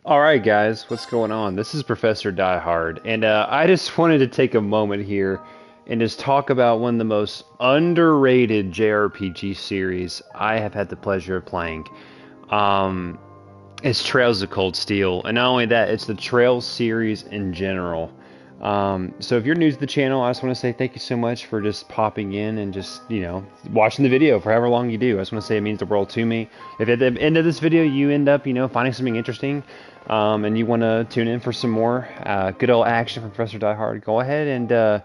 Alright guys, what's going on? This is Professor Diehard, and I just wanted to take a moment here and just talk about one of the most underrated JRPG series I have had the pleasure of playing. Um, it's Trails of Cold Steel, and not only that, it's the Trails series in general. So if you're new to the channel, I just want to say thank you so much for just popping in and just, watching the video for however long you do. I just want to say it means the world to me. If at the end of this video you end up, finding something interesting, and you want to tune in for some more good old action from Professor Diehard, go ahead and,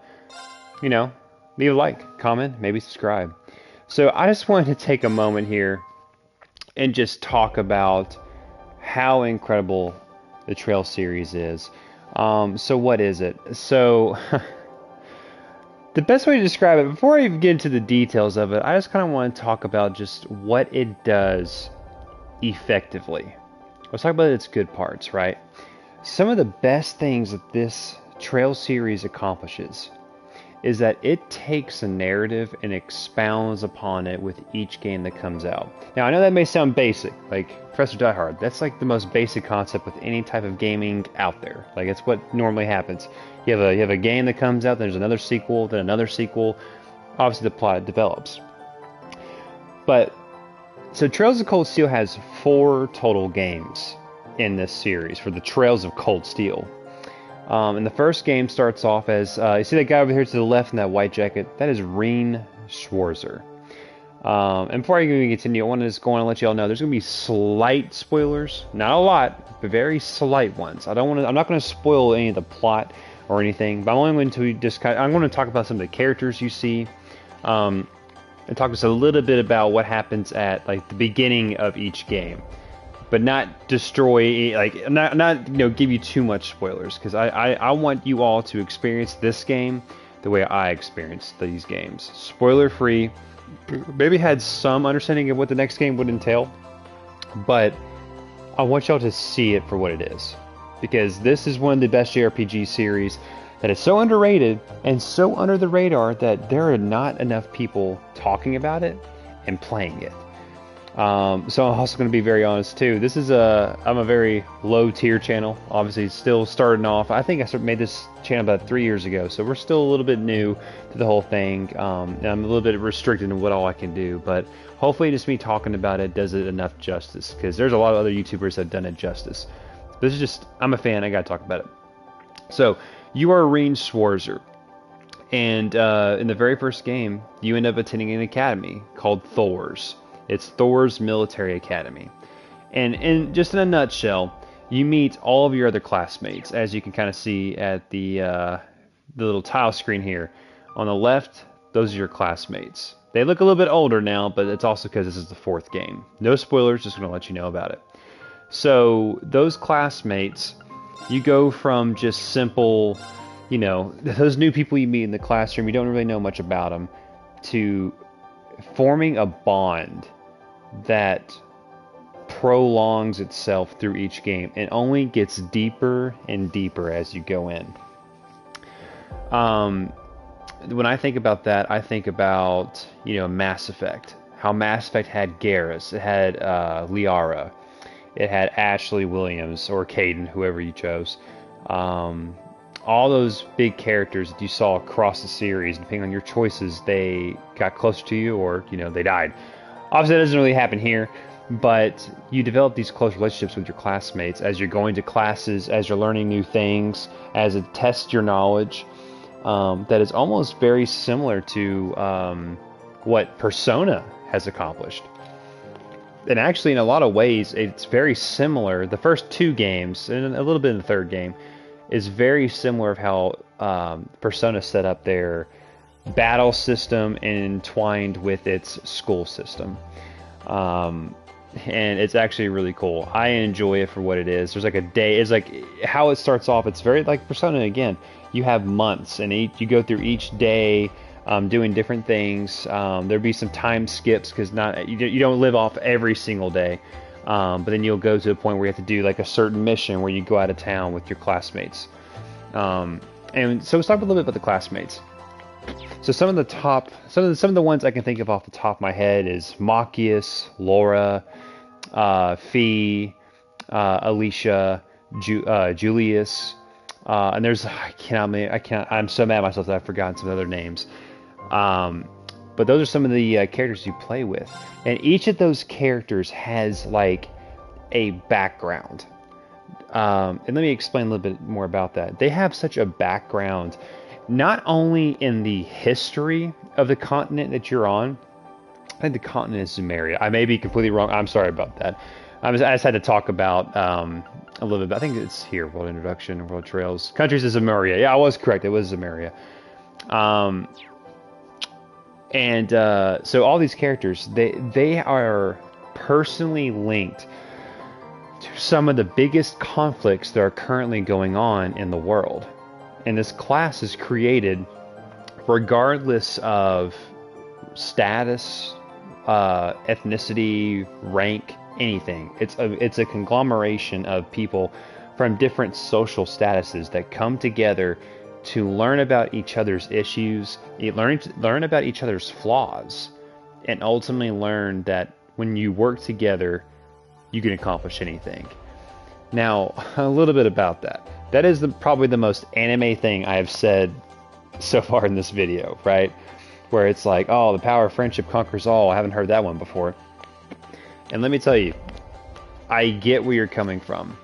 leave a like, comment, maybe subscribe. So I just wanted to take a moment here and just talk about how incredible the Trail series is. So what is it? So the best way to describe it, before I even get into the details of it, I just kind of want to talk about just what it does effectively. Let's talk about its good parts, right? Some of the best things that this Trail series accomplishes is that it takes a narrative and expounds upon it with each game that comes out. Now, I know that may sound basic, like Professor Diehard. That's like the most basic concept with any type of gaming out there. Like, it's what normally happens. You have a game that comes out, there's another sequel, then another sequel. Obviously, the plot develops. But, so Trails of Cold Steel has 4 total games in this series for the Trails of Cold Steel. And the first game starts off as, you see that guy over here to the left in that white jacket? That is Rean Schwarzer. And before I even continue, I want to just go on and let you all know there's going to be slight spoilers. Not a lot, but very slight ones. I'm not going to spoil any of the plot or anything, but I'm only going to I'm going to talk about some of the characters you see, and talk just a little bit about what happens at like the beginning of each game. But not destroy, like, not give you too much spoilers, because I want you all to experience this game the way I experienced these games. Spoiler free. Maybe had some understanding of what the next game would entail, but I want y'all to see it for what it is, because this is one of the best JRPG series that is so underrated and so under the radar that there are not enough people talking about it and playing it. So I'm also going to be very honest too. I'm a very low tier channel. Obviously, still starting off. I think I made this channel about 3 years ago, so we're still a little bit new to the whole thing. And I'm a little bit restricted in what all I can do, but hopefully, just me talking about it does it enough justice. Because there's a lot of other YouTubers that have done it justice. This is just, I'm a fan. I got to talk about it. So you are Rean Schwarzer, and in the very first game, you end up attending an academy called Thor's. It's Thor's Military Academy. And just in a nutshell, you meet all of your other classmates, as you can kind of see at the little tile screen here. On the left, those are your classmates. They look a little bit older now, but it's also because this is the 4th game. No spoilers, just going to let you know about it. So those classmates, you go from just simple, those new people you meet in the classroom, you don't really know much about them, to forming a bond that prolongs itself through each game and only gets deeper and deeper as you go in. When I think about that, I think about, Mass Effect. How Mass Effect had Garrus, it had Liara, it had Ashley Williams or Caden, whoever you chose. All those big characters that you saw across the series, depending on your choices, they got closer to you or, they died. Obviously, that doesn't really happen here, but you develop these close relationships with your classmates as you're going to classes, as you're learning new things, as it tests your knowledge. that is almost very similar to what Persona has accomplished. And actually, in a lot of ways, it's very similar. The first two games, and a little bit in the third game, is very similar of how Persona set up their battle system entwined with its school system. And it's actually really cool. I enjoy it for what it is. There's like a day. It's like how it starts off. It's very like Persona again. You have months, and you go through each day. Doing different things. There'll be some time skips because you don't live off every single day. But then you'll go to a point where you have to do like a certain mission where you go out of town with your classmates. And so let's talk a little bit about the classmates. So some of the ones I can think of off the top of my head is Machias, Laura, Fee, Alicia, Julius. And there's I'm so mad at myself that I've forgotten some other names. But those are some of the characters you play with, and each of those characters has like a background. And let me explain a little bit more about that. They have such a background, not only in the history of the continent that you're on. I think the continent is Zumeria. I may be completely wrong. I'm sorry about that. I just had to talk about a little bit. I think it's here. World Introduction, World Trails. Countries is Zumeria. Yeah, I was correct. It was Zumeria. So all these characters, they are personally linked to some of the biggest conflicts that are currently going on in the world. And this class is created regardless of status, ethnicity, rank, anything. It's a conglomeration of people from different social statuses that come together to learn about each other's issues, learn about each other's flaws, and ultimately learn that when you work together, you can accomplish anything. Now, a little bit about that. That is probably the most anime thing I have said so far in this video, right? Where it's like, oh, the power of friendship conquers all. I haven't heard that one before. And let me tell you, I get where you're coming from.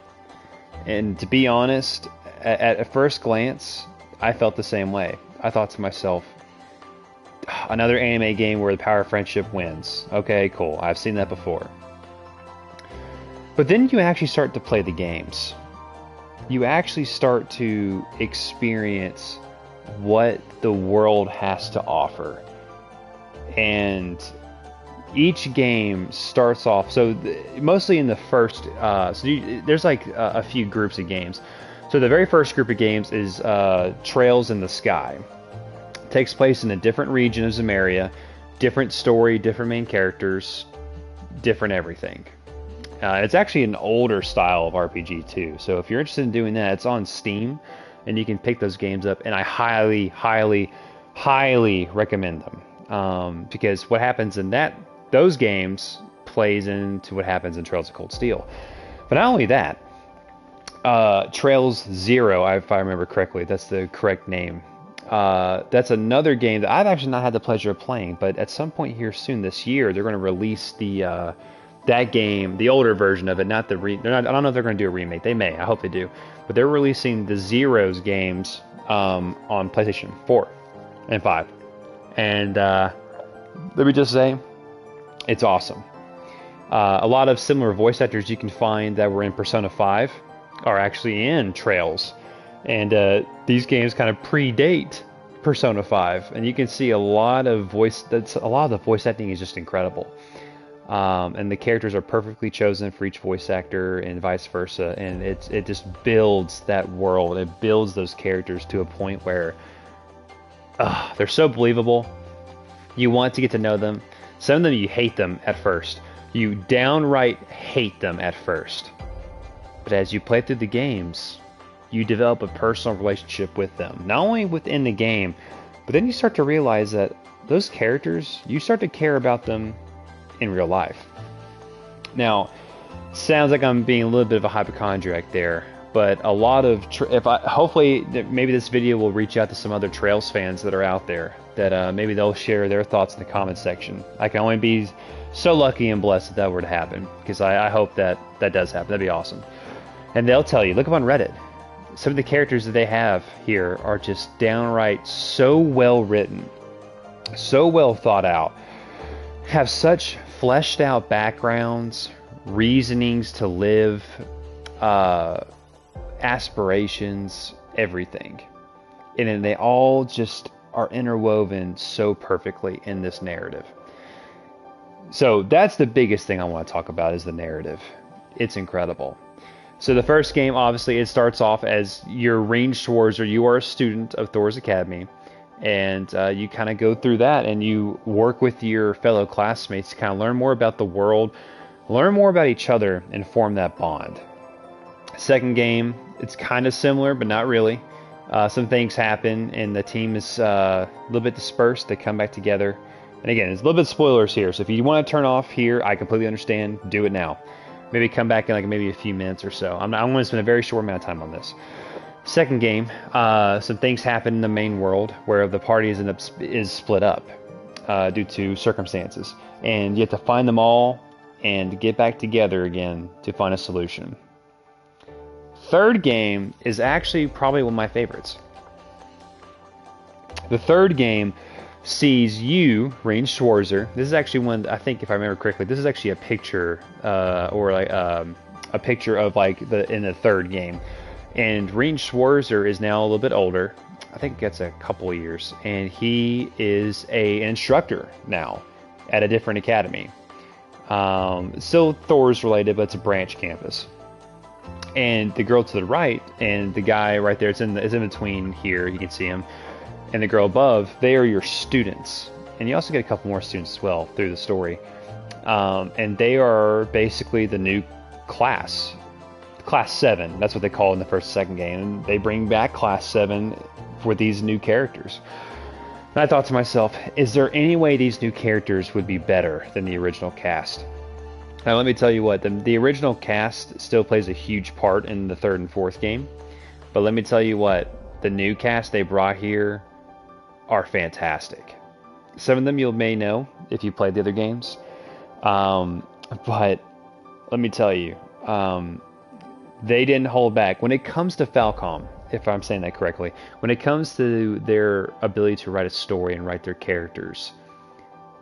And to be honest, at first glance, I felt the same way. I thought to myself, another anime game where the power of friendship wins. Okay, cool. I've seen that before. But then you actually start to play the games. You actually start to experience what the world has to offer. And each game starts off, mostly in the first, there's like a few groups of games. So the very first group of games is Trails in the Sky. It takes place in a different region of Zumeria, different story, different main characters, different everything. It's actually an older style of RPG too. So if you're interested in doing that, it's on Steam, and you can pick those games up. And I highly, highly, highly recommend them because what happens in those games plays into what happens in Trails of Cold Steel. But not only that. Trails Zero, if I remember correctly, that's the correct name. That's another game that I've actually not had the pleasure of playing, but at some point here soon this year, they're going to release that game, the older version of it, not the I don't know if they're going to do a remake. They may. I hope they do. But they're releasing the Zeroes games on PlayStation 4 and 5. And let me just say, it's awesome. A lot of similar voice actors you can find that were in Persona 5 are actually in Trails, and these games kind of predate Persona 5, and you can see a lot of the voice acting is just incredible, and the characters are perfectly chosen for each voice actor and vice versa, and it just builds that world. It builds those characters to a point where they're so believable. You want to get to know them. Some of them you hate them at first. You downright hate them at first. But as you play through the games, you develop a personal relationship with them. Not only within the game, but then you start to realize that those characters, you start to care about them in real life. Now, sounds like I'm being a little bit of a hypochondriac there, but a lot of, hopefully, maybe this video will reach out to some other Trails fans that are out there, that maybe they'll share their thoughts in the comment section. I can only be so lucky and blessed that were to happen, because I hope that does happen. That'd be awesome. And they'll tell you, look up on Reddit. some of the characters that they have here are just downright so well written, so well thought out, have such fleshed out backgrounds, reasonings to live, aspirations, everything. And then they all just are interwoven so perfectly in this narrative. So that's the biggest thing I want to talk about, is the narrative. It's incredible. So the first game, obviously, it starts off as you're ranged towards, or you are a student of Thor's Academy, and you kind of go through that, and you work with your fellow classmates to kind of learn more about the world, learn more about each other, and form that bond. Second game, it's kind of similar, but not really. Some things happen, and the team is a little bit dispersed. They come back together. And again, it's a little bit spoilers here, so if you want to turn off here, I completely understand. Do it now. Maybe come back in like maybe a few minutes or so. I'm going to spend a very short amount of time on this. Second game, some things happen in the main world where the party is split up due to circumstances, and you have to find them all and get back together again to find a solution. Third game is actually probably one of my favorites. The third game sees you, Rain Schwarzer. This is actually one, I think if I remember correctly, this is actually a picture, or like a picture of like in the third game. And Rain Schwarzer is now a little bit older. I think it's a couple of years, and he is an instructor now at a different academy. Still Thor's related, but it's a branch campus. And the girl to the right and the guy right there, it's in between here, you can see him, and the girl above, they are your students. And you also get a couple more students as well through the story. And they are basically the new class 7. That's what they call it in the first and second game. And they bring back class 7 for these new characters. And I thought to myself, is there any way these new characters would be better than the original cast? Now, let me tell you what, the original cast still plays a huge part in the third and fourth game. But let me tell you what, the new cast they brought here are fantastic. Some of them you may know if you played the other games. But let me tell you, they didn't hold back. When it comes to Falcom, if I'm saying that correctly, when it comes to their ability to write a story and write their characters,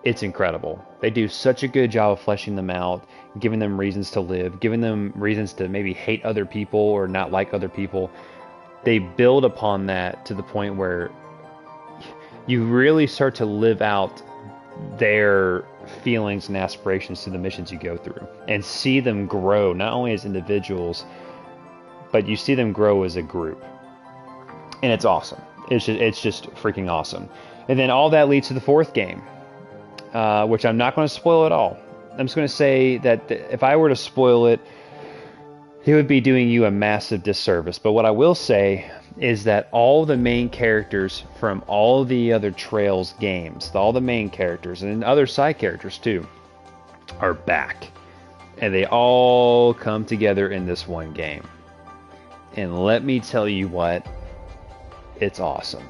it's incredible. They do such a good job of fleshing them out, giving them reasons to live, giving them reasons to maybe hate other people or not like other people. They build upon that to the point where you really start to live out their feelings and aspirations through the missions you go through, and see them grow, not only as individuals, but you see them grow as a group. And it's awesome. It's just freaking awesome. And then all that leads to the fourth game, which I'm not going to spoil at all. I'm just going to say that if I were to spoil it, it would be doing you a massive disservice. But what I will say is that all the main characters from all the other Trails games, all the main characters and other side characters too, are back. And they all come together in this one game. And let me tell you what, it's awesome.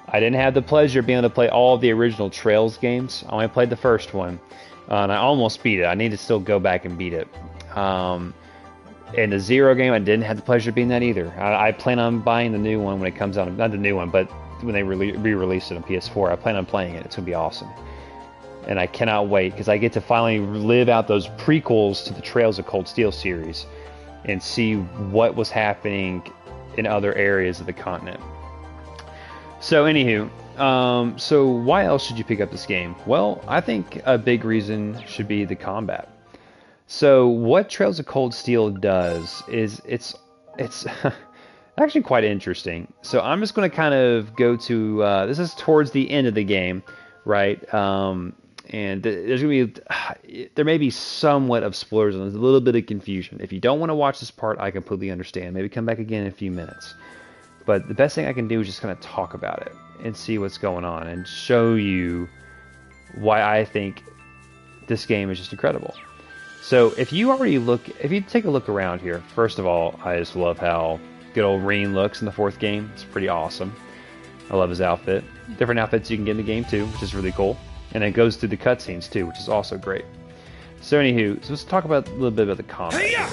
I didn't have the pleasure of being able to play all of the original Trails games. I only played the first one, and I almost beat it. I need to still go back and beat it. In the Zero game, I didn't have the pleasure of being that either. I plan on buying the new one when it comes out. Not the new one, but when they re-release it on PS4, I plan on playing it. It's going to be awesome. And I cannot wait, because I get to finally live out those prequels to the Trails of Cold Steel series and see what was happening in other areas of the continent. So anywho, so why else should you pick up this game? Well, I think a big reason should be the combat. So what Trails of Cold Steel does is it's actually quite interesting. So I'm just going to kind of go to this is towards the end of the game, right? And there may be somewhat of spoilers and there's a little bit of confusion. If you don't want to watch this part, I completely understand. Maybe come back again in a few minutes. But the best thing I can do is just kind of talk about it and see what's going on and show you why I think this game is just incredible. So if you take a look around here, first of all, I just love how good old Reen looks in the fourth game. It's pretty awesome. I love his outfit. Different outfits you can get in the game too, which is really cool. And it goes through the cutscenes too, which is also great. So anywho, let's talk about a little bit about the combat here.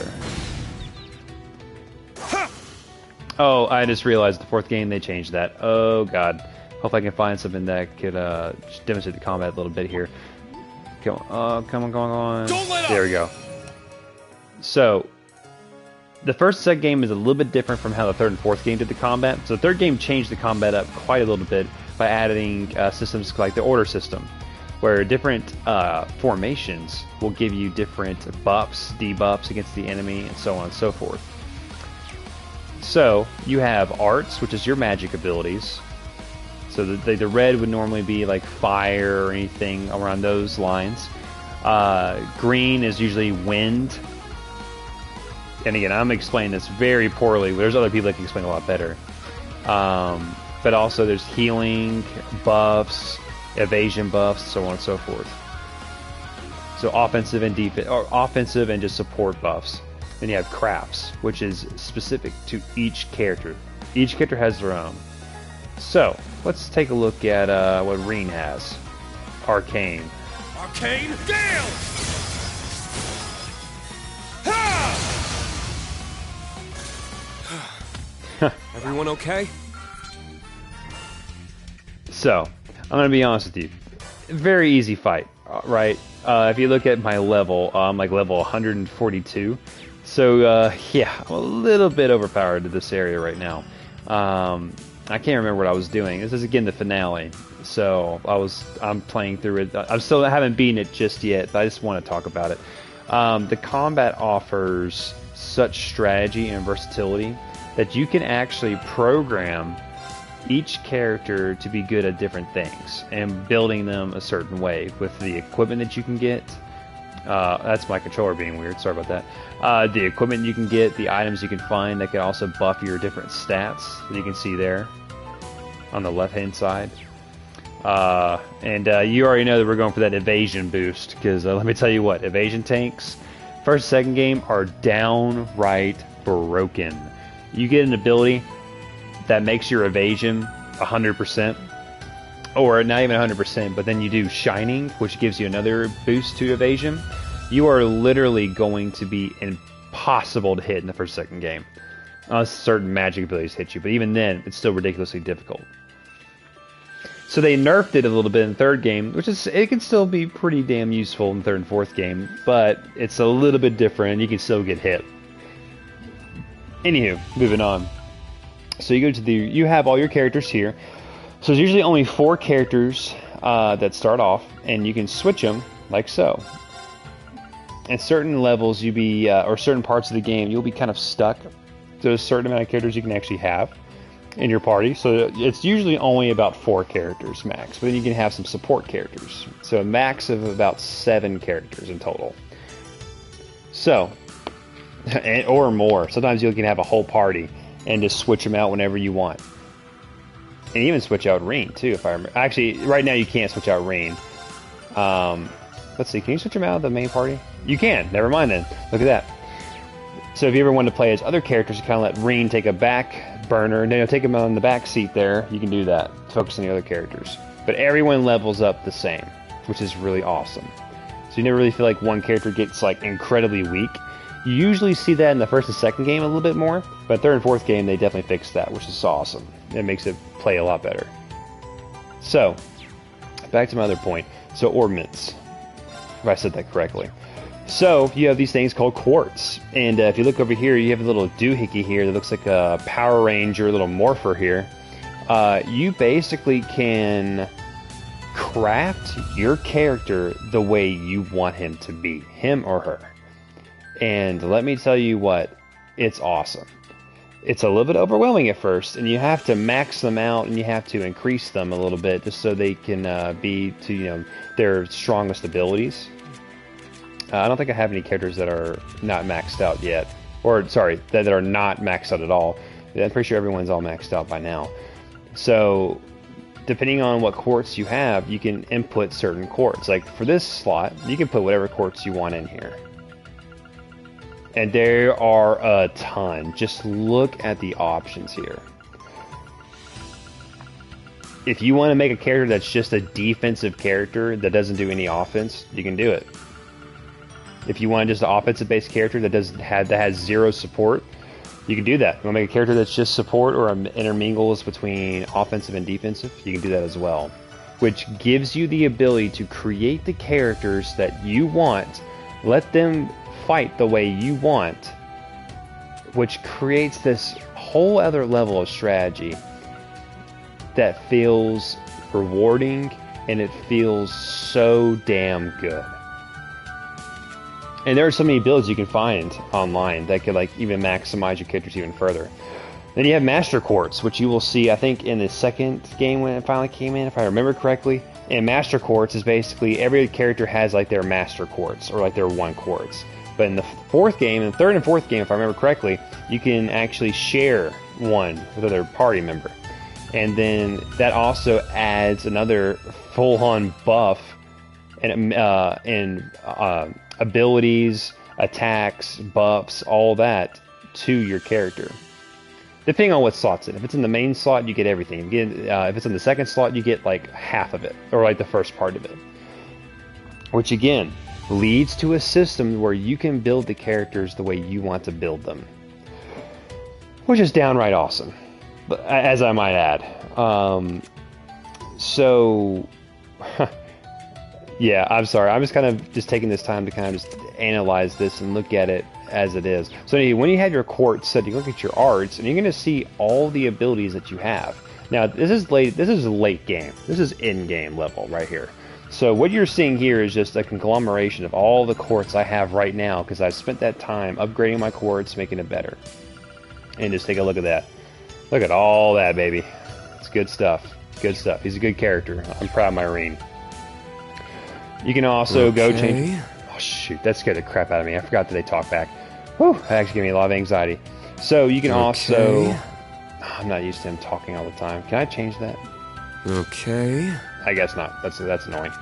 Oh, I just realized the fourth game they changed that. Oh god. Hope I can find something that could just demonstrate the combat a little bit here. Come on, come on, come on. Don't let up. There we go. So, the first and second game is a little bit different from how the third and fourth game did the combat. So the third game changed the combat up quite a little bit by adding systems like the order system, where different formations will give you different buffs, debuffs against the enemy, and so on and so forth. So, you have arts, which is your magic abilities. So the red would normally be like fire or anything around those lines. Green is usually wind. And again, I'm explaining this very poorly. There's other people that can explain a lot better. But also there's healing, buffs, evasion buffs, so on and so forth. So offensive and defense, or offensive and just support buffs. Then you have crafts, which is specific to each character. Each character has their own. So, let's take a look at what Reen has. Arcane. Arcane Gale! Ha! Everyone okay? So, I'm going to be honest with you. Very easy fight, right? If you look at my level, I'm like level 142. So, yeah, I'm a little bit overpowered to this area right now. I can't remember what I was doing. This is again the finale, so I'm playing through it. I haven't beaten it just yet, but I just want to talk about it. The combat offers such strategy and versatility that you can actually program each character to be good at different things and building them a certain way with the equipment that you can get. That's my controller being weird, sorry about that. The equipment you can get, the items you can find that can also buff your different stats that you can see there on the left hand side. And you already know that we're going for that evasion boost, because let me tell you what, evasion tanks, first second game, are downright broken. You get an ability that makes your evasion 100%, or not even 100%, but then you do Shining, which gives you another boost to evasion. You are literally going to be impossible to hit in the first second game. Unless certain magic abilities hit you, but even then, it's still ridiculously difficult. So they nerfed it a little bit in the third game, which is, it can still be pretty damn useful in the third and fourth game, but it's a little bit different, and you can still get hit. Anywho, moving on. So you go to you have all your characters here. So there's usually only 4 characters that start off, and you can switch them like so. At certain levels, or certain parts of the game, you'll be kind of stuck. There's a certain amount of characters you can actually have in your party. So it's usually only about 4 characters max, but then you can have some support characters. So a max of about 7 characters in total. So, or more. Sometimes you can have a whole party and just switch them out whenever you want. And even switch out Reen too, if I remember. Actually, right now you can't switch out Reen. Let's see, can you switch them out of the main party? You can, never mind then. Look at that. So if you ever want to play as other characters, you kind of let Reen take a back burner, and take him on the back seat there, you can do that. Focus on the other characters. But everyone levels up the same, which is really awesome. So you never really feel like one character gets like incredibly weak. You usually see that in the first and second game a little bit more, but third and fourth game they definitely fixed that, which is awesome. It makes it play a lot better. So, back to my other point. So ornaments, if I said that correctly. So you have these things called quartz, and if you look over here, you have a little doohickey here that looks like a Power Ranger, a little morpher here. You basically can craft your character the way you want him to be, him or her. And let me tell you what, it's awesome. It's a little bit overwhelming at first, and you have to max them out, and you have to increase them a little bit just so they can be to their strongest abilities. I don't think I have any characters that are not maxed out yet, or sorry, that are not maxed out at all. I'm pretty sure everyone's all maxed out by now. So, depending on what quartz you have, you can input certain quartz. Like for this slot, you can put whatever quartz you want in here. And there are a ton. Just look at the options here. If you want to make a character that's just a defensive character that doesn't do any offense, you can do it. If you want just an offensive-based character that has 0 support, You can do that. You want to make a character that's just support or intermingles between offensive and defensive? You can do that as well. Which gives you the ability to create the characters that you want, let them fight the way you want, which creates this whole other level of strategy that feels rewarding and it feels so damn good. And there are so many builds you can find online that could like even maximize your characters even further. Then you have Master Quartz, which you will see, I think, in the second game when it finally came in, if I remember correctly. And Master Quartz is basically every character has like their Master Quartz or like their one quartz. But in the fourth game, in the third and fourth game, if I remember correctly, you can actually share one with another party member. And then that also adds another full-on buff and abilities, attacks, buffs, all that to your character. Depending on what slot's in. If it's in the main slot, you get everything. You get, if it's in the second slot, you get like half of it, or like the first part of it. Which again, leads to a system where you can build the characters the way you want to build them. Which is downright awesome, as I might add. Yeah, I'm sorry. I'm just kind of just taking this time to kind of just analyze this and look at it as it is. So anyway, when you have your quartz set, you look at your arts, and you're going to see all the abilities that you have. Now, this is late. This is a late game. This is in-game level right here. So what you're seeing here is just a conglomeration of all the quartz I have right now because I spent that time upgrading my quartz, making it better. And just take a look at that. Look at all that, baby. It's good stuff. Good stuff. He's a good character. I'm proud of my Marine. You can also go change... Oh, shoot. That scared the crap out of me. I forgot that they talk back. Whew. That actually gave me a lot of anxiety. So you can also... I'm not used to him talking all the time. Can I change that? Okay. I guess not. That's annoying.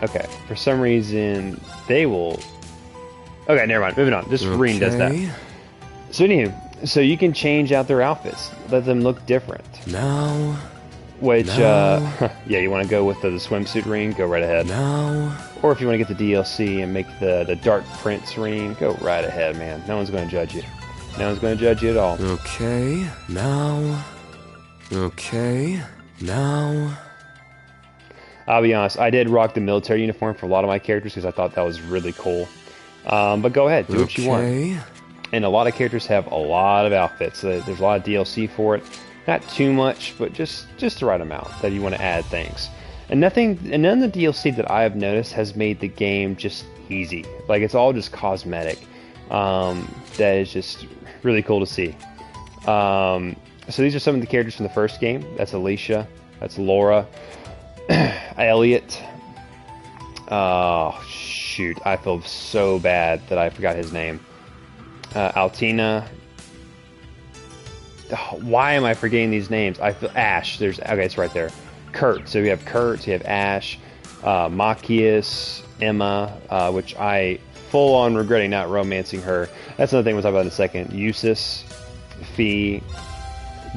Okay. For some reason, they will... Okay, never mind. Moving on. This Marine does that. So anywho, so you can change out their outfits. Let them look different. No. Which, yeah, you want to go with the swimsuit ring, go right ahead. No. Or if you want to get the DLC and make the Dark Prince ring, go right ahead, man. No one's going to judge you. No one's going to judge you at all. Okay. No. Okay. No. I'll be honest, I did rock the military uniform for a lot of my characters because I thought that was really cool. But go ahead, do what you want. And a lot of characters have a lot of outfits. There's a lot of DLC for it. Not too much, but just the right amount that you want to add things. And none of the DLC that I have noticed has made the game just easy. Like, it's all just cosmetic. That is just really cool to see. So these are some of the characters from the first game. That's Alicia. That's Laura. Elliot. Oh, shoot. I feel so bad that I forgot his name. Altina. Oh, why am I forgetting these names? I feel Ash. Okay, it's right there. Kurt. So we have Kurt. You have Ash. Machias. Emma. Which I full on regretting not romancing her. That's another thing we'll talk about in a second. Eustace. Fee.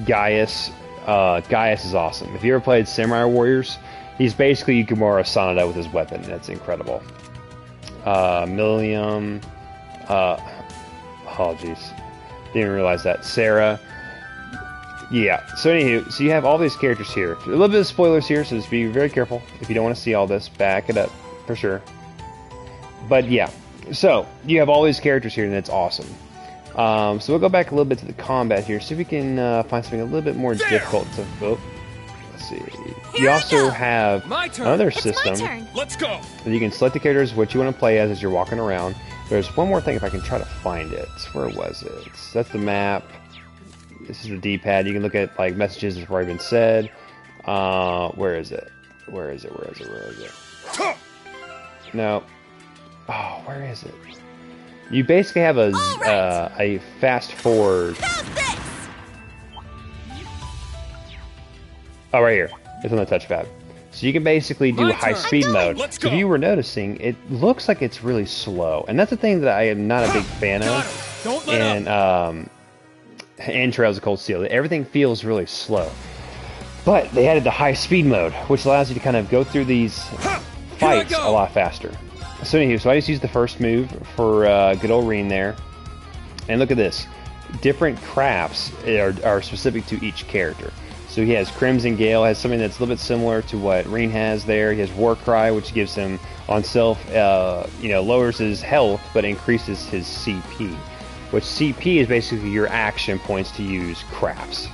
Gaius. Gaius is awesome. If you ever played Samurai Warriors, he's basically Yukimura Sanada with his weapon. That's incredible. Millium. Oh, jeez. Didn't even realize that. Sarah. Yeah. So anywho, so you have all these characters here. A little bit of spoilers here, so just be very careful. If you don't want to see all this, back it up for sure. But yeah. So you have all these characters here, and it's awesome. So we'll go back a little bit to the combat here, see if we can find something a little bit more difficult to... Oh, let's see. You also have another system. Let's go. You can select the characters, what you want to play as you're walking around. There's one more thing if I can try to find it. Where was it? That's the map. This is the D-pad. You can look at like messages that have already been said. Where is it? Where is it? No. Oh, where is it? You basically have a fast forward. Oh, right here. It's on the touchpad. So you can basically do high speed mode. So if you were noticing, it looks like it's really slow. And that's the thing that I am not a big fan of. And Trails of Cold Steel. Everything feels really slow. But they added the high speed mode, which allows you to kind of go through these fights a lot faster. So anyway, so I just used the first move for good old Reen there. And look at this. Different crafts are specific to each character. So he has Crimson Gale, has something that's a little bit similar to what Reen has there. He has Warcry, which gives him on self, lowers his health but increases his CP. Which CP is basically your action points to use crafts.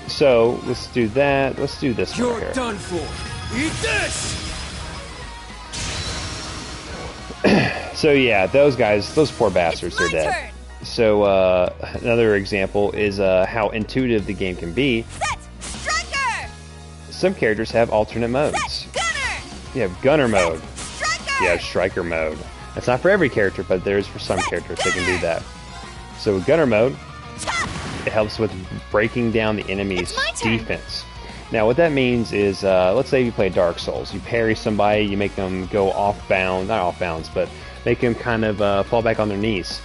So let's do that. Let's do this one You're here. done for. Eat this! So yeah, those guys, those poor bastards, they're dead. Turn. So another example is how intuitive the game can be. Set striker. Some characters have alternate modes. Set gunner. You have gunner mode. Striker. You have striker mode. That's not for every character, but there's for some characters they can do that. So with gunner mode, Chop. it helps with breaking down the enemy's It's my turn. defense. Now what that means is, let's say you play Dark Souls. You parry somebody, you make them go off bounds, not off bounds, but make them kind of fall back on their knees.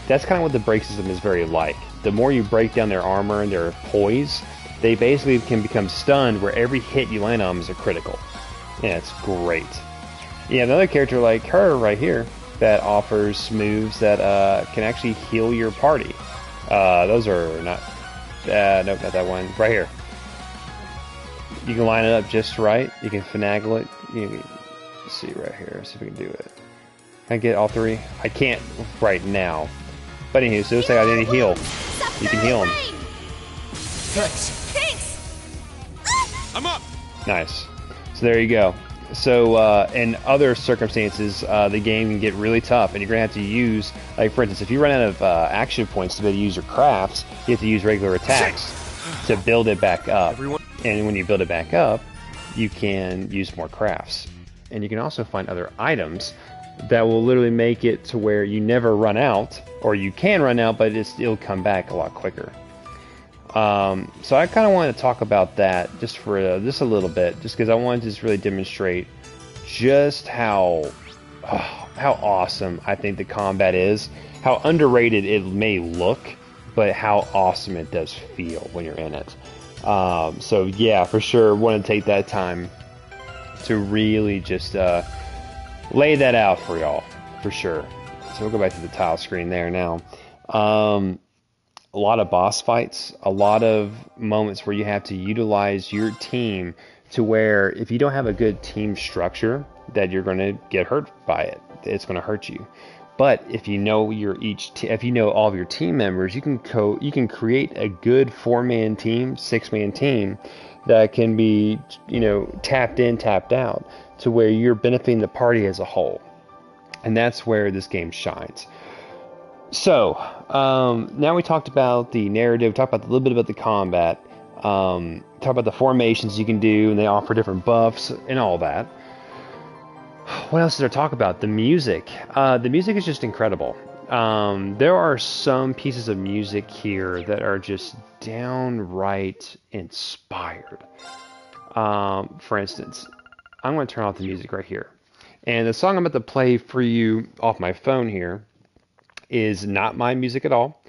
That's kind of what the break system is very like. The more you break down their armor and their poise, they basically can become stunned where every hit you land on them is a critical. Yeah, it's great. You have another character like her right here that offers moves that can actually heal your party. Those are not... nope, not that one. Right here. You can line it up just right. You can finagle it. Let's see right here. See if we can do it. Can I get all three? I can't right now. But anyway, so it's like I need to heal. You can heal him. Thanks. Thanks. I'm up. Nice. So there you go. So in other circumstances, the game can get really tough, and you're gonna have to use, like for instance, if you run out of action points to be able to use your crafts, you have to use regular attacks to build it back up. And when you build it back up, you can use more crafts, and you can also find other items that will literally make it to where you never run out, or you can run out, but it'll come back a lot quicker. So I kind of wanted to talk about that just for just a little bit, just because I wanted to just really demonstrate just how awesome I think the combat is, how underrated it may look, but how awesome it does feel when you're in it. So yeah, for sure, want to take that time to really just lay that out for y'all, for sure. So we'll go back to the tile screen there now. A lot of boss fights, a lot of moments where you have to utilize your team to where if you don't have a good team structure, that you're going to get hurt by it. It's going to hurt you. But if you know if you know all of your team members, you can create a good 4-man team, 6-man team that can be, tapped in, tapped out to where you're benefiting the party as a whole. And that's where this game shines. So, now we talked about the narrative, talked about a little bit about the combat, talked about the formations you can do, and they offer different buffs and all that. What else did I talk about? The music. The music is just incredible. There are some pieces of music here that are just downright inspired. For instance, I'm going to turn off the music right here. And the song I'm about to play for you off my phone here is not my music at all.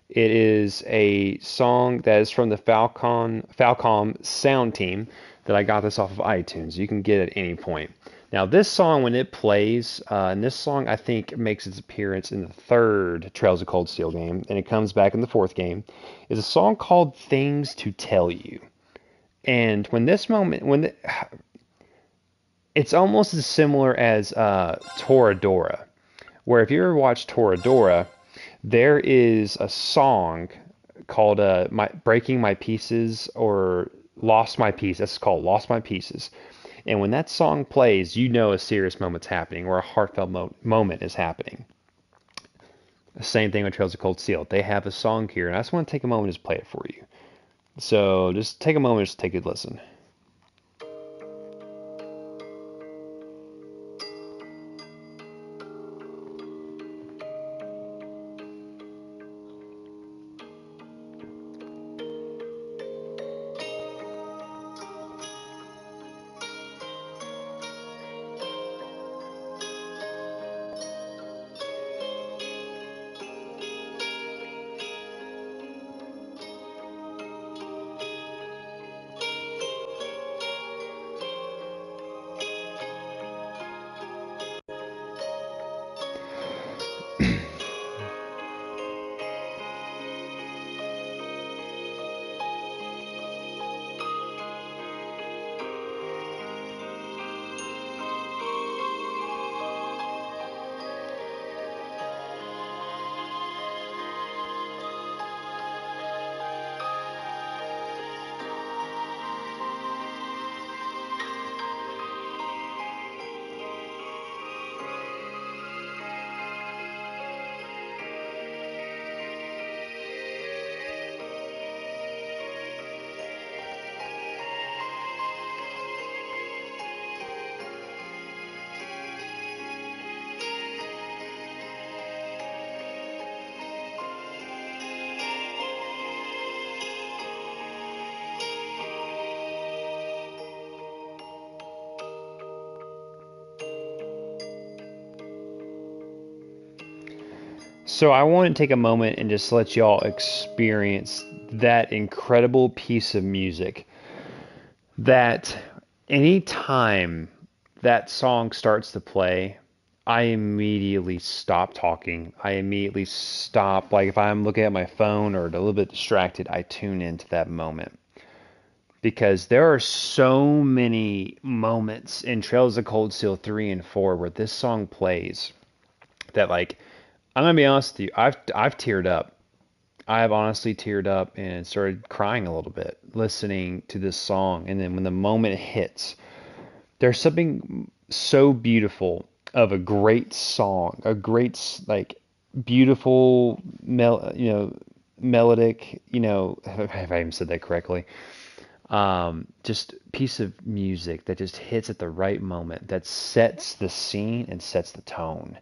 It is a song that is from the Falcom sound team that I got this off of iTunes. You can get it at any point. Now this song, when it plays, and this song I think makes its appearance in the 3rd Trails of Cold Steel game, and it comes back in the 4th game, is a song called Things to Tell You. And when this moment, it's almost as similar as Toradora, where if you ever watched Toradora, there is a song called Breaking My Pieces, or Lost My Piece. That's called Lost My Pieces. And when that song plays, you know a serious moment's happening, or a heartfelt moment is happening. Same thing with Trails of Cold Steel. They have a song here, and I just want to take a moment to just play it for you. So just take a moment to take a listen. So I want to take a moment and just let y'all experience that incredible piece of music that anytime that song starts to play, I immediately stop talking. I immediately stop. Like if I'm looking at my phone or a little bit distracted, I tune into that moment. Because there are so many moments in Trails of Cold Steel 3 and 4 where this song plays that like I'm gonna be honest with you, I've teared up. I have honestly teared up and started crying a little bit listening to this song. And then when the moment hits, there's something so beautiful of a great song, a great like beautiful melodic, if I even said that correctly, just piece of music that just hits at the right moment that sets the scene and sets the tone.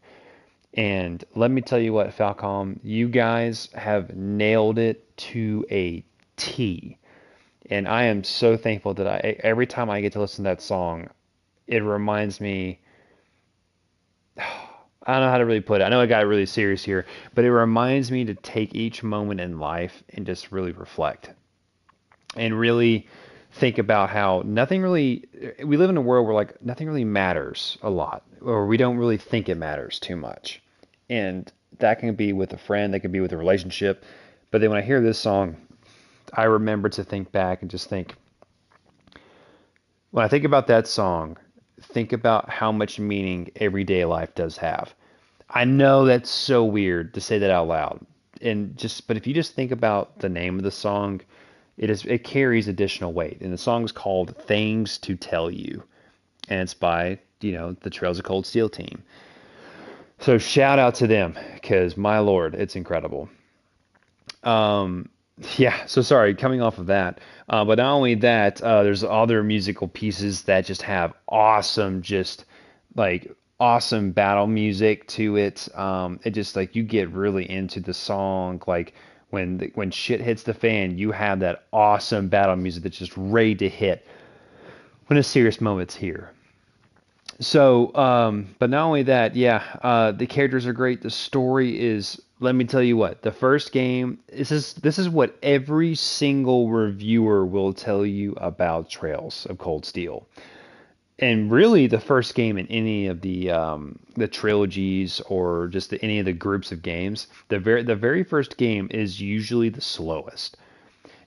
And let me tell you what, Falcom, you guys have nailed it to a T. And I am so thankful that every time I get to listen to that song, it reminds me, I don't know how to really put it. I know I got really serious here, but it reminds me to take each moment in life and just really reflect and really think about how nothing really, we live in a world where like nothing really matters a lot, or we don't really think it matters too much. And that can be with a friend, that can be with a relationship. But then when I hear this song, I remember to think back and just think, when I think about that song, think about how much meaning everyday life does have. I know that's so weird to say that out loud. But if you just think about the name of the song, it carries additional weight. And the song is called Things to Tell You. And it's by, the Trails of Cold Steel team. So shout out to them, because my Lord, it's incredible. Yeah, so sorry, coming off of that. But not only that, there's other musical pieces that just have awesome battle music to it. It just like you get really into the song. Like when shit hits the fan, you have that awesome battle music that's just ready to hit when a serious moment's here. So, but not only that, yeah, the characters are great. The story is, let me tell you what, the first game, this is what every single reviewer will tell you about Trails of Cold Steel. And really, the first game in any of the trilogies or just any of the groups of games, the very first game is usually the slowest,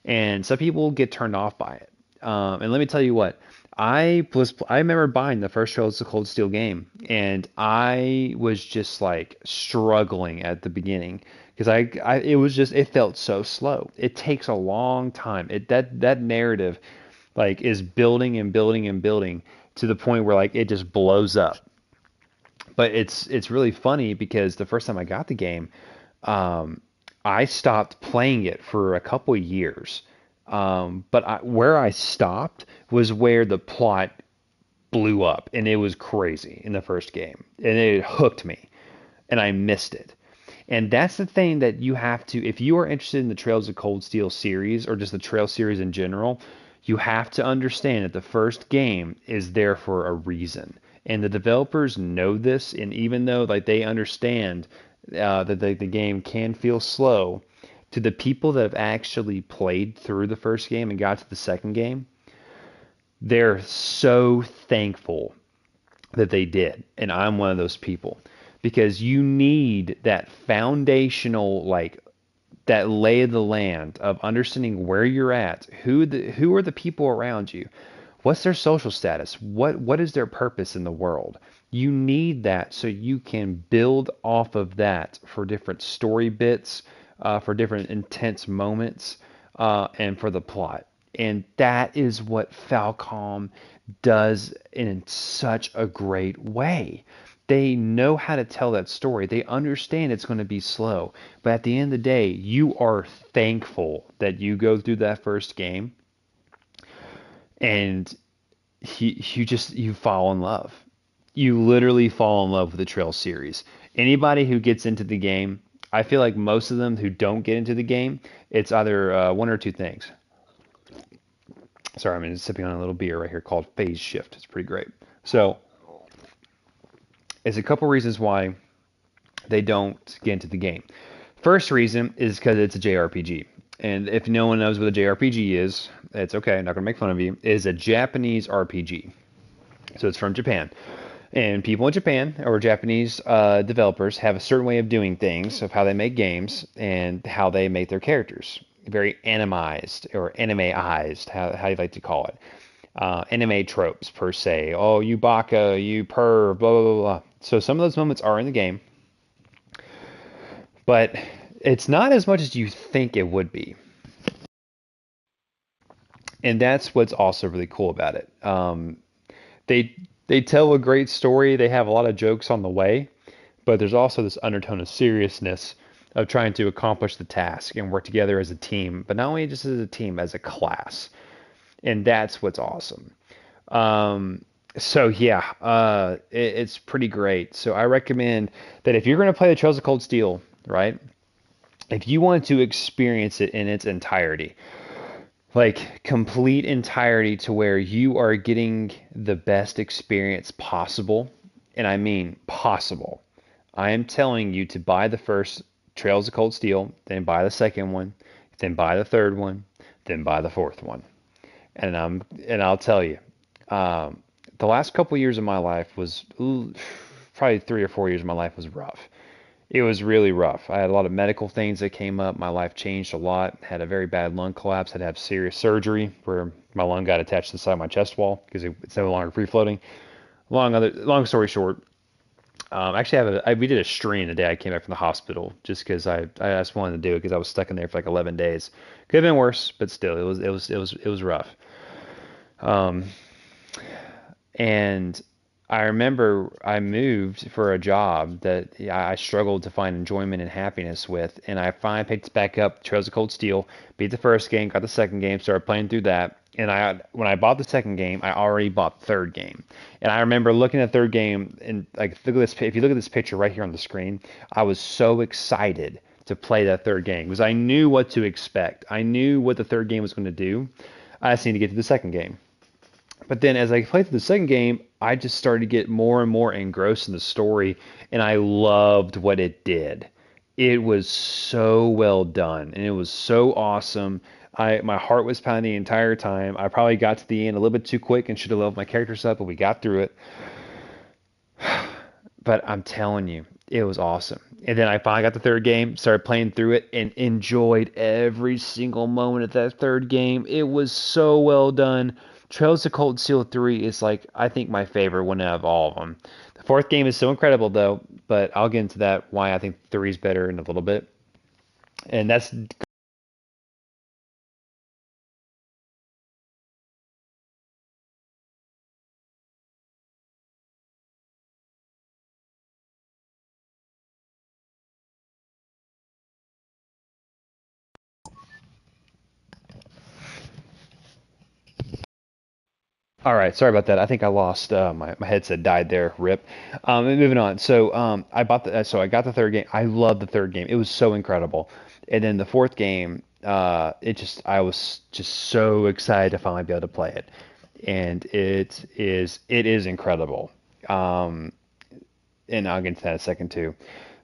and some people get turned off by it. And let me tell you what, I remember buying the first Trails of Cold Steel game, and I was just like struggling at the beginning because it felt so slow. It takes a long time. That narrative like is building and building and building to the point where like it just blows up. But it's really funny because the first time I got the game, I stopped playing it for a couple of years. Where I stopped was where the plot blew up, and it was crazy in the first game, and it hooked me, and I missed it. And that's the thing that you have to, if you are interested in the Trails of Cold Steel series or just the Trail series in general, you have to understand that the first game is there for a reason. And the developers know this, and even though like they understand that the game can feel slow, to the people that have actually played through the first game and got to the second game, they're so thankful that they did. And I'm one of those people because you need that foundational, like that lay of the land of understanding where you're at, who are the people around you, what's their social status, what is their purpose in the world. You need that so you can build off of that for different story bits, for different intense moments, and for the plot. And that is what Falcom does in such a great way. They know how to tell that story. They understand it's going to be slow. But at the end of the day, you are thankful that you go through that first game and you fall in love. You literally fall in love with the Trail series. Anybody who gets into the game, I feel like most of them who don't get into the game, it's either one or two things. Sorry, I'm just sipping on a little beer right here called Phase Shift. It's pretty great. So, it's a couple reasons why they don't get into the game. First reason is because it's a JRPG. And if no one knows what a JRPG is, it's okay, I'm not going to make fun of you. It is a Japanese RPG. So it's from Japan. And people in Japan, or Japanese developers, have a certain way of doing things, of how they make games and how they make their characters. Very animized or animeized, how you like to call it. Anime tropes, per se. Oh, you baka, you perv, blah, blah, blah, blah. So some of those moments are in the game, but it's not as much as you think it would be. And that's what's also really cool about it. They tell a great story. They have a lot of jokes on the way, but there's also this undertone of seriousness of trying to accomplish the task and work together as a team, but not only just as a team, as a class. And that's what's awesome. So yeah, it's pretty great. So I recommend that if you're going to play the Trails of Cold Steel, right? If you want to experience it in its entirety, like complete entirety to where you are getting the best experience possible, and I mean possible, I am telling you to buy the first Trails of Cold Steel, then buy the second one, then buy the third one, then buy the fourth one. And I'll tell you, the last couple years of my life was probably 3 or 4 years of my life was rough. It was really rough. I had a lot of medical things that came up. My life changed a lot. Had a very bad lung collapse. Had to have serious surgery where my lung got attached to the side of my chest wall because it's no longer free floating. Long story short, actually, we did a stream the day I came back from the hospital just because I just wanted to do it because I was stuck in there for like 11 days. Could have been worse, but still, it was rough. And I remember I moved for a job that I struggled to find enjoyment and happiness with, and I finally picked back up Trails of Cold Steel, beat the first game, got the second game, started playing through that. And when I bought the second game, I already bought the third game. And I remember looking at the third game, and like, look at this. If you look at this picture right here on the screen, I was so excited to play that third game because I knew what to expect. I knew what the third game was going to do. I just needed to get to the second game. But then as I played through the second game, I just started to get more and more engrossed in the story, and I loved what it did. It was so well done, and it was so awesome. My heart was pounding the entire time. I probably got to the end a little bit too quick and should have leveled my characters up, but we got through it. But I'm telling you, it was awesome. And then I finally got the third game, started playing through it, and enjoyed every single moment of that third game. It was so well done. Trails of Cold Steel 3 is like, I think, my favorite one out of all of them. The fourth game is so incredible, though, but I'll get into that, why I think 3 is better in a little bit. And that's all right. Sorry about that. I think I lost my headset died there. Rip. And moving on. So I got the third game. I loved the third game. It was so incredible. And then the fourth game, I was just so excited to finally be able to play it, and it is incredible. Um, and I'll get into that in a second too.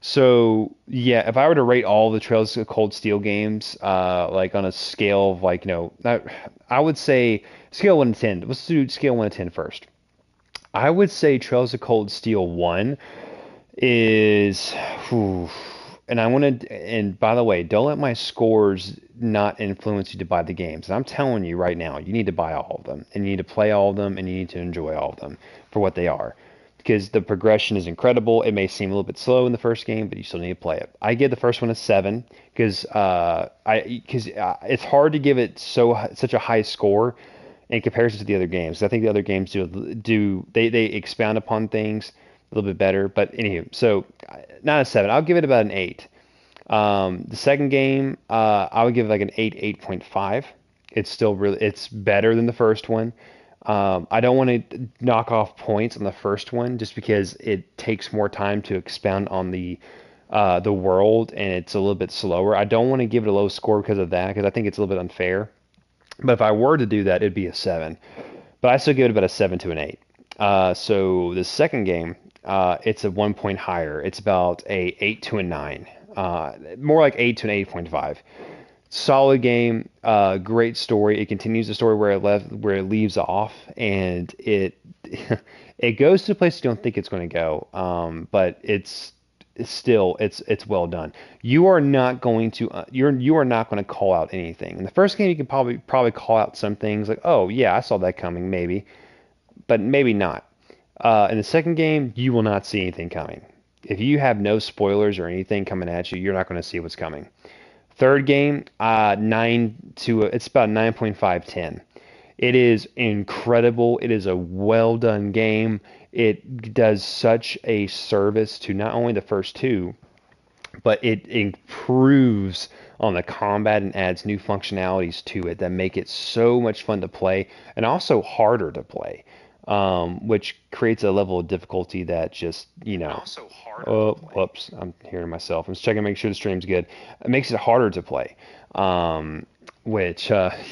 So yeah, if I were to rate all the Trails of Cold Steel games, like on a scale of like, I would say scale 1 to 10. Let's do scale 1 to 10 first. I would say Trails of Cold Steel 1 is, whew, and I want to, and by the way, don't let my scores not influence you to buy the games. And I'm telling you right now, you need to buy all of them, and you need to play all of them, and you need to enjoy all of them for what they are. Because the progression is incredible. It may seem a little bit slow in the first game, but you still need to play it. I give the first one a 7 because it's hard to give it such a high score in comparison to the other games. I think the other games they expound upon things a little bit better. But anywho, so not a 7. I'll give it about an 8. The second game, I would give it like an 8, 8.5. It's better than the first one. I don't want to knock off points on the first one just because it takes more time to expound on the world and it's a little bit slower. I don't want to give it a low score because of that because I think it's a little bit unfair. But if I were to do that, it'd be a 7. But I still give it about a 7 to an 8. So the second game, it's a 1 point higher. It's about a 8 to a 9, more like 8 to an 8.5. Solid game, great story. It continues the story where it leaves off, and it goes to a place you don't think it's going to go. But it's still it's well done. You are not going to you are not going to call out anything. In the first game, you can probably call out some things like, oh yeah, I saw that coming, maybe, but maybe not. In the second game, you will not see anything coming. If you have no spoilers or anything coming at you, you're not going to see what's coming. Third game, it's about 9.5/10. It is incredible. It is a well done game. It does such a service to not only the first two, but it improves on the combat and adds new functionalities to it that make it so much fun to play and also harder to play, which creates a level of difficulty that just, oh, whoops, I'm hearing myself. I'm just checking to make sure the stream's good. It makes it harder to play,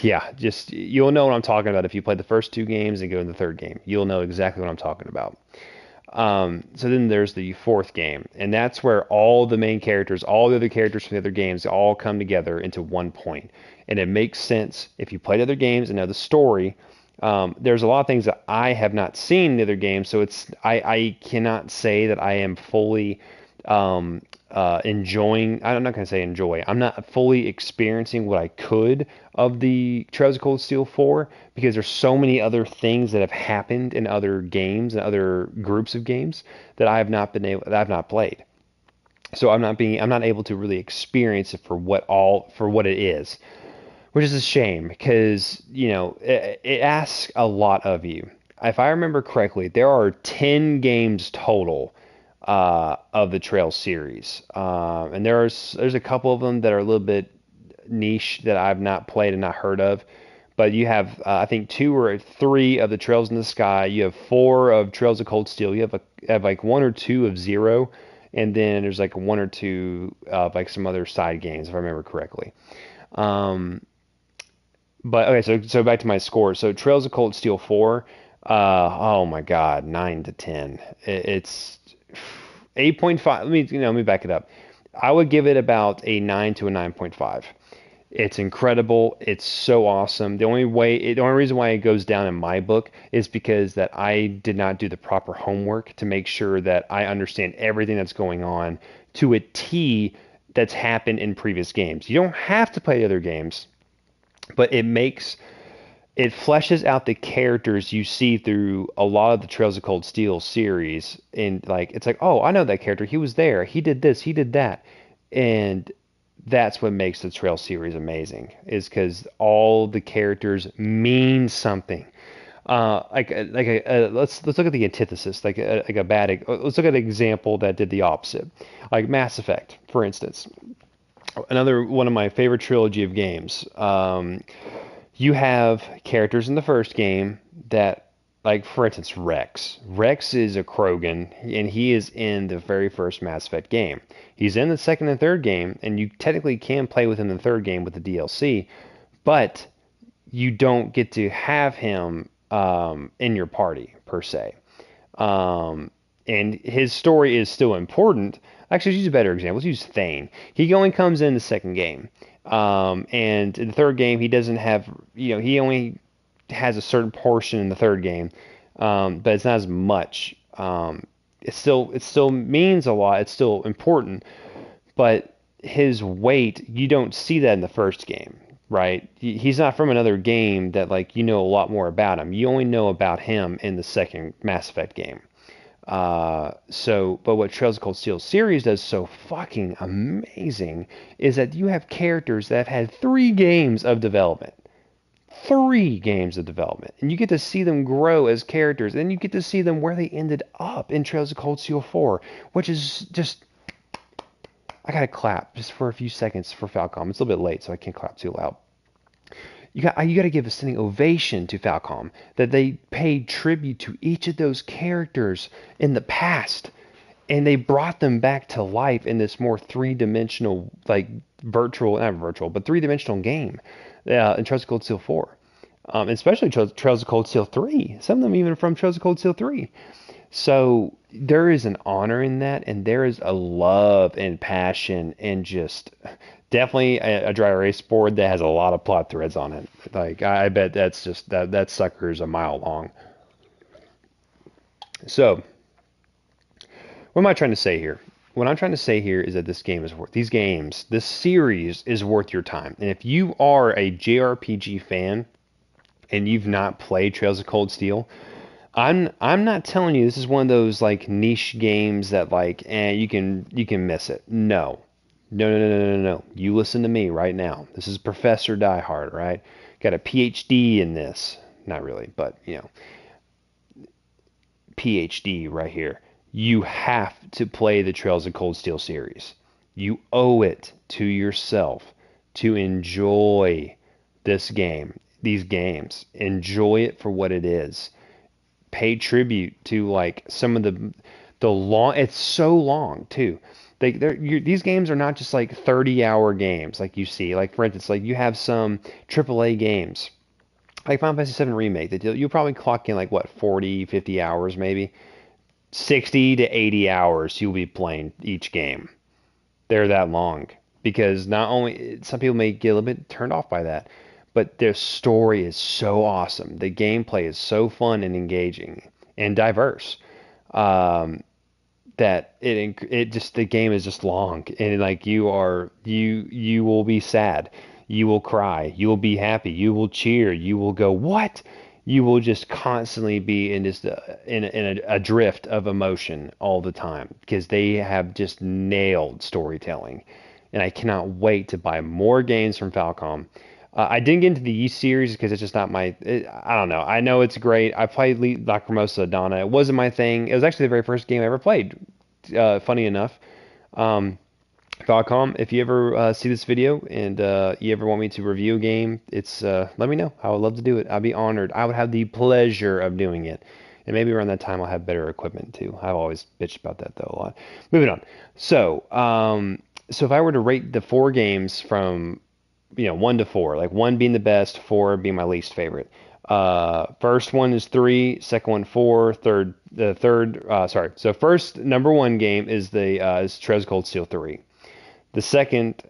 yeah, just you'll know what I'm talking about if you play the first two games and go to the third game. You'll know exactly what I'm talking about. So then there's the fourth game, and that's where all the main characters, all the other characters from the other games, all come together into 1 point. And it makes sense if you played other games and know the story. There's a lot of things that I have not seen in the other games, so I cannot say that I am fully enjoying. I'm not going to say enjoy. I'm not fully experiencing what I could of the Trails of Cold Steel 4 because there's so many other things that have happened in other games and other groups of games that I've not played. So I'm not able to really experience it for what it is, which is a shame because it asks a lot of you. If I remember correctly, there are 10 games total of the Trail series, and there's a couple of them that are a little bit niche that I've not played and not heard of. But you have I think 2 or 3 of the Trails in the Sky. You have 4 of Trails of Cold Steel. You have like 1 or 2 of Zero, and then there's like 1 or 2 of like some other side games if I remember correctly. But okay, so back to my score. So Trails of Cold Steel 4, oh my God, 9 to 10. It's 8.5. Let me back it up. I would give it about a 9 to a 9.5. It's incredible. It's so awesome. The only reason why it goes down in my book is because that I did not do the proper homework to make sure that I understand everything that's going on to a T that's happened in previous games. You don't have to play the other games, but it fleshes out the characters you see through a lot of the Trails of Cold Steel series. And like, it's like, oh, I know that character. He was there. He did this. He did that. And that's what makes the Trail series amazing, is because all the characters mean something. Let's look at the antithesis, let's look at an example that did the opposite, like Mass Effect, for instance. Another one of my favorite trilogy of games. You have characters in the first game that, like, for instance, Rex. Rex is a Krogan, and he is in the very first Mass Effect game. He's in the second and third game, and you technically can play with him in the third game with the DLC, but you don't get to have him in your party, per se. And his story is still important. Actually, let's use a better example. Let's use Thane. He only comes in the second game. And in the third game, he doesn't have, he only has a certain portion in the third game, but it's not as much. It still means a lot. It's still important, but his weight, you don't see that in the first game, right? He's not from another game that a lot more about him. You only know about him in the second Mass Effect game. But what Trails of Cold Steel series does so fucking amazing is that you have characters that have had 3 games of development. 3 games of development. And you get to see them grow as characters. And you get to see them where they ended up in Trails of Cold Steel 4, which is just... I gotta clap just for a few seconds for Falcom. It's a little bit late, so I can't clap too loud. You got to give a standing ovation to Falcom that they paid tribute to each of those characters in the past, and they brought them back to life in this more 3-dimensional, not 3-dimensional game in Trails of Cold Steel 4, especially Trails of Cold Steel 3. Some of them even from Trails of Cold Steel 3. So there is an honor in that, and there is a love and passion, and just definitely a dry erase board that has a lot of plot threads on it. Like I bet that's just that sucker is a mile long. So what am I trying to say here? What I'm trying to say here is that this series is worth your time. And if you are a JRPG fan and you've not played Trails of Cold Steel, I'm not telling you this is one of those like niche games that like you can miss it. No. No, no, no, no, no, no. You listen to me right now. This is Professor Diehard, right? Got a PhD in this. Not really, but PhD right here. You have to play the Trails of Cold Steel series. You owe it to yourself to enjoy these games. Enjoy it for what it is. Pay tribute to like some of the long. It's so long too. These games are not just like 30-hour games like you see. Like for instance, like you have some AAA games like Final Fantasy VII Remake that you'll probably clock in like what 40, 50 hours maybe. 60 to 80 hours you'll be playing each game. They're that long because not only some people may get a little bit turned off by that, but their story is so awesome. The gameplay is so fun and engaging and diverse. Um, that it just the game is just long and like you will be sad, you will cry, you will be happy, you will cheer, you will go what, you will just constantly be in just a drift of emotion all the time because they have just nailed storytelling, and I cannot wait to buy more games from Falcom. I didn't get into the Yeast series because it's just not I don't know. I know it's great. I played Lacrimosa Donna. It wasn't my thing. It was actually the very first game I ever played. Funny enough. Um, Falcom, if you ever see this video and you ever want me to review a game, let me know. I would love to do it. I'd be honored. I would have the pleasure of doing it. And maybe around that time I'll have better equipment too. I've always bitched about that though a lot. Moving on. So if I were to rate the four games from 1 to 4, like 1 being the best, 4 being my least favorite. First one is 3, second one 4, so first number 1 game is Trails of Cold Steel 3. The second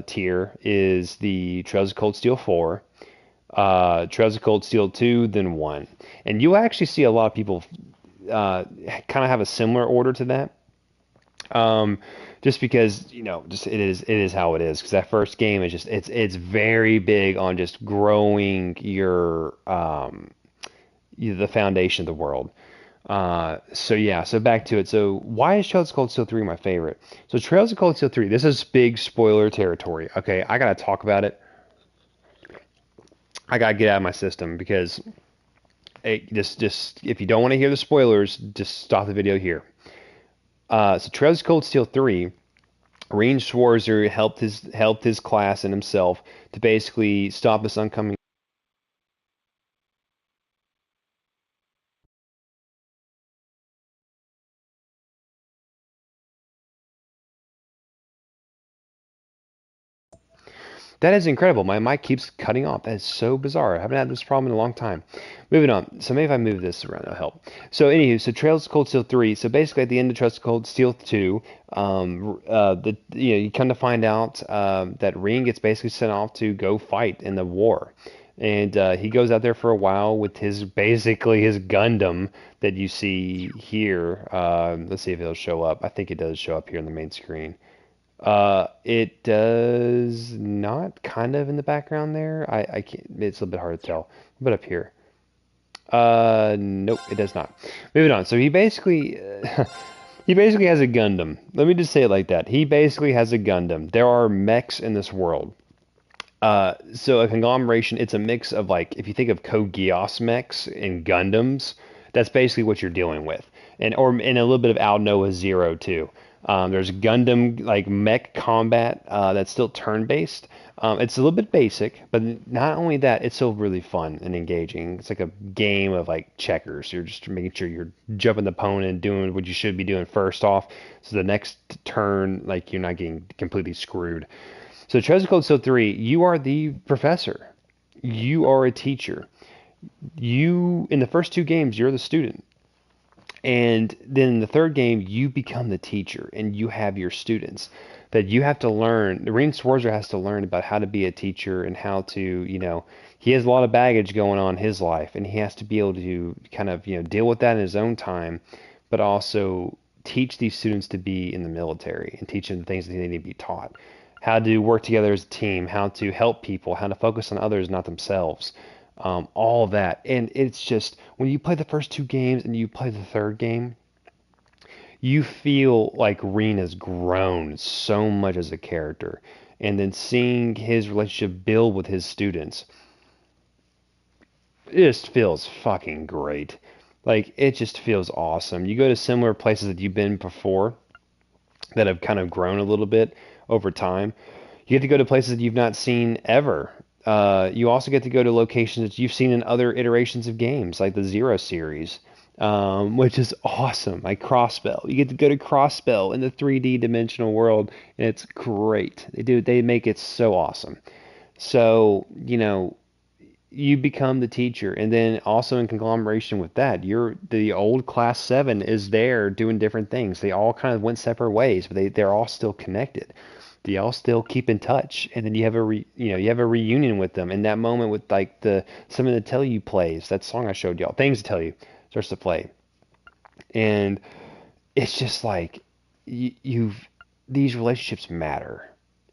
tier is the Trails of Cold Steel 4, Trails of Cold Steel 2, then 1. And you'll actually see a lot of people kind of have a similar order to that. Just because just it is how it is. Because that first game is just it's very big on just growing the foundation of the world. So back to it. So why is Trails of Cold Steel 3 my favorite? So Trails of Cold Steel 3, this is big spoiler territory. Okay, I gotta talk about it. I gotta get out of my system because just if you don't want to hear the spoilers, just stop the video here. So Trails of Cold Steel 3, Rean Schwarzer helped his class and himself to basically stop this oncoming. That is incredible. My mic keeps cutting off. That is so bizarre. I haven't had this problem in a long time. Moving on. So maybe if I move this around, it'll help. So anywho, so Trails of Cold Steel 3. So basically at the end of Trails of Cold Steel 2, you come to find out that Rean gets basically sent off to go fight in the war. And he goes out there for a while with his Gundam that you see here. Let's see if it'll show up. I think it does show up here on the main screen. It does not, kind of in the background there. I can't, it's a little bit hard to tell. But up here. Nope, it does not. Moving on. So he basically he basically has a Gundam. Let me just say it like that. He basically has a Gundam. There are mechs in this world. So a conglomeration, it's a mix of like, if you think of Code Geass mechs and Gundams, that's basically what you're dealing with. And a little bit of Al Noah Zero too. There's Gundam like mech combat that's still turn-based. It's a little bit basic, but not only that, it's still really fun and engaging. It's like a game of like checkers. You're just making sure you're jumping the opponent and doing what you should be doing first off, so the next turn, like you're not getting completely screwed. So Trails of Cold Steel 3, you are the professor. You are a teacher. In the first 2 games, you're the student. And then in the third game, you become the teacher and you have your students that you have to learn. The Ring Sworzer has to learn about how to be a teacher and how to, he has a lot of baggage going on in his life and he has to be able to kind of, deal with that in his own time, but also teach these students to be in the military and teach them the things that they need to be taught. How to work together as a team, how to help people, how to focus on others, not themselves. All of that. And it's just, when you play the first two games and you play the third game, you feel like Reen has grown so much as a character. And then seeing his relationship build with his students, it just feels fucking great. Like, it just feels awesome. You go to similar places that you've been before that have kind of grown a little bit over time. You get to go to places that you've not seen ever. You also get to go to locations that you've seen in other iterations of games, like the Zero series, which is awesome. Like Crossbell. You get to go to Crossbell in the 3D dimensional world, and it's great. They make it so awesome. So, you become the teacher, and then also in conglomeration with that, the old class 7 is there doing different things. They all kind of went separate ways, but they're all still connected. They all still keep in touch, and then you have you have a reunion with them in that moment with like the Something to Tell You plays, that song I showed y'all, Things to Tell You, starts to play, and it's just like these relationships matter,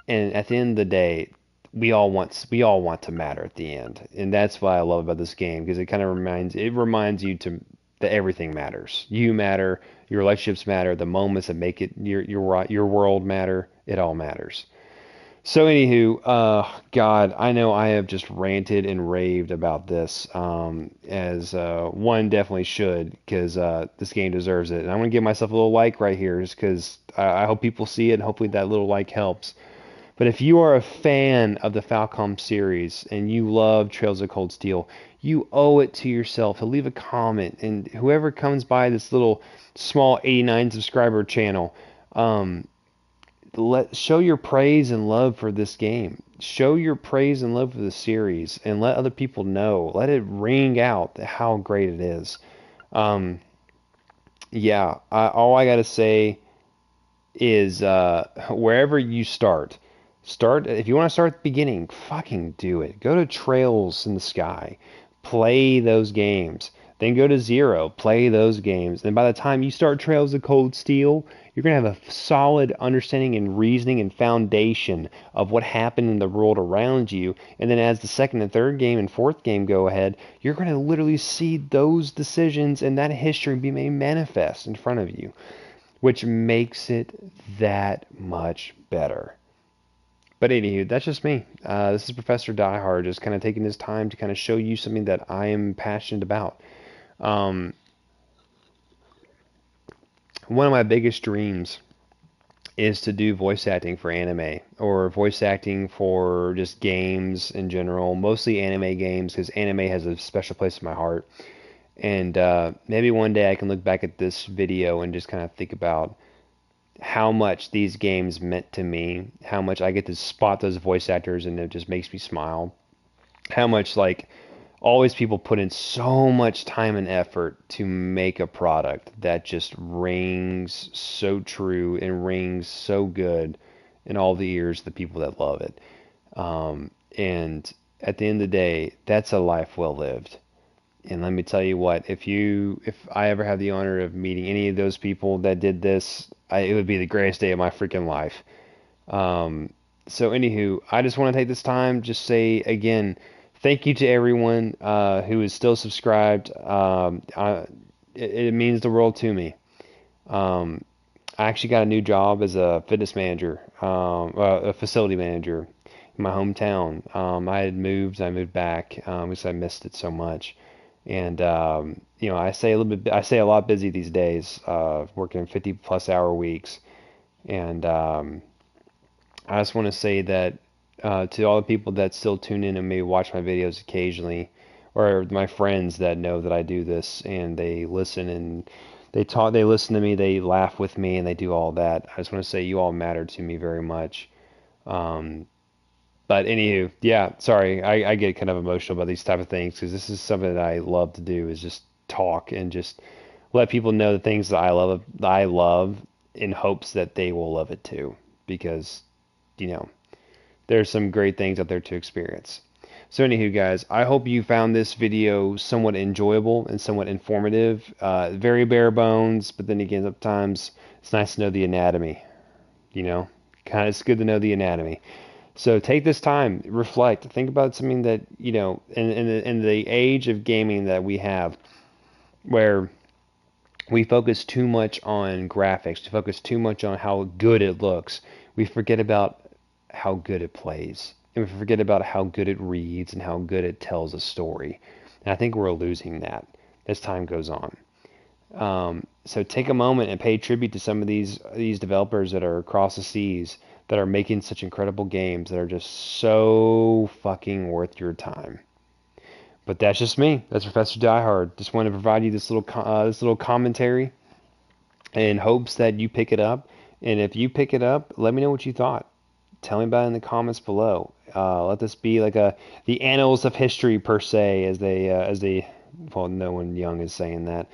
and at the end of the day, we all want to matter at the end, and that's what I love about this game, because it reminds you that everything matters. You matter, your relationships matter, the moments that make it your world matter. It all matters. So anywho, God, I know I have just ranted and raved about this, as one definitely should, because this game deserves it. And I'm gonna give myself a little like right here, just because I hope people see it, and hopefully that little like helps. But if you are a fan of the Falcom series and you love Trails of Cold Steel, you owe it to yourself to leave a comment. And whoever comes by this little small 89 subscriber channel, show your praise and love for this game. Show your praise and love for the series, and let other people know. Let it ring out how great it is. All I gotta say is, wherever you start. If you want to start at the beginning, fucking do it. Go to Trails in the Sky, play those games. Then go to Zero, play those games. And by the time you start Trails of Cold Steel, you're going to have a solid understanding and reasoning and foundation of what happened in the world around you. And then as the second and third game and fourth game go ahead, you're going to literally see those decisions and that history be made manifest in front of you, which makes it that much better. But anywho, that's just me. This is Professor Diehard, just kind of taking this time to kind of show you something that I am passionate about. One of my biggest dreams is to do voice acting for anime, or voice acting for just games in general, mostly anime games, because anime has a special place in my heart. And maybe one day I can look back at this video and just kind of think about how much these games meant to me, how much I get to spot those voice actors and it just makes me smile. How much, like, all these people put in so much time and effort to make a product that just rings so true and rings so good in all the ears of the people that love it. And at the end of the day, that's a life well lived. And let me tell you what, if I ever have the honor of meeting any of those people that did this, it would be the greatest day of my freaking life. So anywho, I just want to take this time, just say again, thank you to everyone who is still subscribed. It means the world to me. I actually got a new job as a fitness manager, a facility manager in my hometown. I moved back because I missed it so much. And I say a lot busy these days, working 50+ hour weeks. And I just want to say that to all the people that still tune in and maybe watch my videos occasionally, or my friends that know that I do this and they listen and they listen to me, they laugh with me, and they do all that. I just want to say you all matter to me very much. But anywho, yeah, sorry, I get kind of emotional about these type of things, because this is something that I love to do, is just talk and just let people know the things that I love in hopes that they will love it too. Because, you know, there's some great things out there to experience. So anywho, guys, I hope you found this video somewhat enjoyable and somewhat informative. Very bare bones, but then again, sometimes it's nice to know the anatomy. You know, kind of it's good to know the anatomy. So take this time, reflect, think about something that you know in the age of gaming that we have, where we focus too much on graphics, we focus too much on how good it looks. We forget about how good it plays, and we forget about how good it reads and how good it tells a story. And I think we're losing that as time goes on. So take a moment and pay tribute to some of these developers that are across the seas that are making such incredible games that are just so fucking worth your time. But that's just me. That's Professor Diehard. Just want to provide you this little commentary in hopes that you pick it up. And if you pick it up, let me know what you thought. Tell me about it in the comments below. Let this be like the annals of history per se, as they well, no one young is saying that,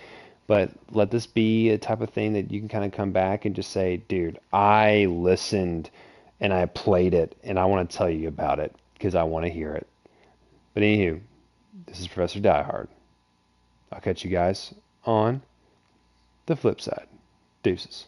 but let this be a type of thing that you can kind of come back and just say, dude, I listened and I played it and I want to tell you about it because I want to hear it. But anywho, this is Professor Diehard. I'll catch you guys on the flip side. Deuces.